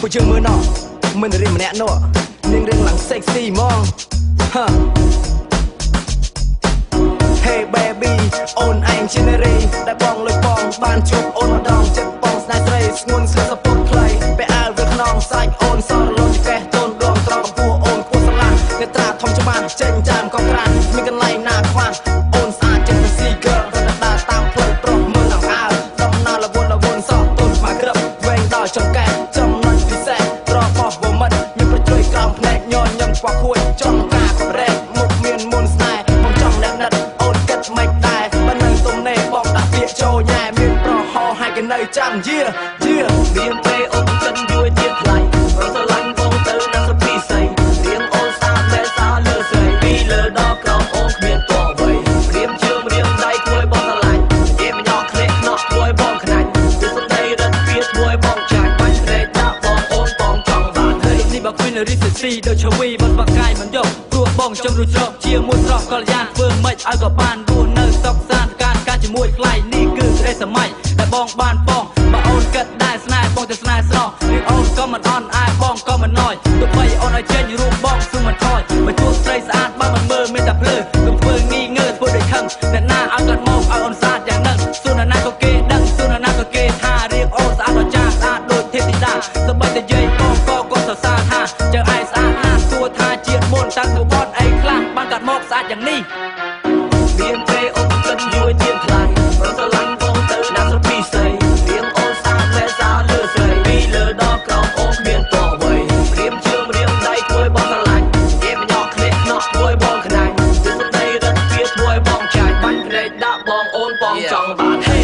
ពួកយើងមើលណោះមិនរៀនម្នាក់នោះនាងរឿងឡើង sexy ហ្មង Hey baby អូនឯងជានារីដែលបងលុយបងបានជួបអូនម្ដងចិត្តបងស្នេហ៍ស្រីស្ងួនស្លឹកសពតខ្លីពេលអាវវាខ្នងសាច់អូនសរលងចកេះតូនដងត្រង់កម្ពស់អូនខ្ពស់ស្រឡះអ្នកត្រាធំច្បាស់ចេញចាមកក្រានមានកន្លែងណាខ្វះអូនស្អាតចិត្តទៅស៊ីកើរត់ដើរតាមផ្លូវប្រុសមើលអើដំណើរលវនសោះតូនស្មាក្រឹបវែងដល់ចង្កេះចំណុចពិសេសត្របោះវមិតញឹមប្រជួយក្រោមភ្នែកញញឹមខ្វះខួចចង់ការកប្រែកមុខមានមុនស្នេហ៍បងចង់អ្នកណិតអូនគិតមិនដែរបើនៅទុំនេះបងដាក់ពាក្យចូលញ៉ែមានប្រហោហើយគេនៅចាំយាមានពេលអូនចិនយួយទៀតថ្លៃបងស្រឡាញ់បងទៅនឹងសុភីស័យរៀងអូនសាតែសាលើស្រីពីលើដល់ក្រោមអូនគ្មានតអ្វីរៀមជើងរៀមដៃគួយបងស្រឡាញ់គេមិនយកក្លេកខ្នោះគួយបងខ្នាញ់គឺសុទ្ធតែរត់វាគួយបងចាញ់បាញ់ស្រែកដាក់បងអូនបងចង់បានហើយនេះបើគ្មានរីសិស៊ីដូចឈវីមិនបកកាយមិនយកព្រោះបងចង់រួចស្រកជាមួយស្រស់កល្យានធ្វើមិនឲ្យក៏បានរស់នៅសុខសាន្តការជាមួយខ្លាយនេះគឺក្តីសម័យដែលបងបានបងបើអូនគិតដែរស្នេហ៍បងទៅស្នេហ៍ស្រស់ឬអូនក៏មិនអន់អាយបងក៏មិនណយទោះបីអូនឲ្យចេញរូបបងស៊ុំមិនថយបើជួបស្រីស្អាតបើមិនមើលមានតែភ្លើកុំធ្វើងីងើធ្វើដូចខឹងអ្នកណាឲ្យគាត់មកឲ្យអូនស្អាតយ៉ាងហ្នឹងសួរណាក៏គេដឹងសួរណាក៏គេថារៀបអូនស្អាតដល់ចាស់ស្អាតដូចទេពធីតាសូម្បីតែយាយបងក៏គាត់សរសើរថាចើឯងស្អាតណាស់សួរថាជាតិមុនតាំងទៅបនអីខ្លះបានកាត់មកស្អាតយ៉ាងនេះមានពេលអូនចិនយួយទៀតថ្លៃបងស្រឡាញ់បងទៅណាស់សុភីស័យរៀងអូនស្អាតតែសាលើស្រីពីលើដល់ក្រោមអូនគ្មានតអ្វីរៀមជើងរៀមដៃគួយបងស្រឡាញ់គេមិនយកក្លេកខ្នោះគួយបងខ្នាញ់គឺស្ដីរត់វាគួយបងចាច់បាញ់ក្រែកដាក់បងអូនបងចង់បាន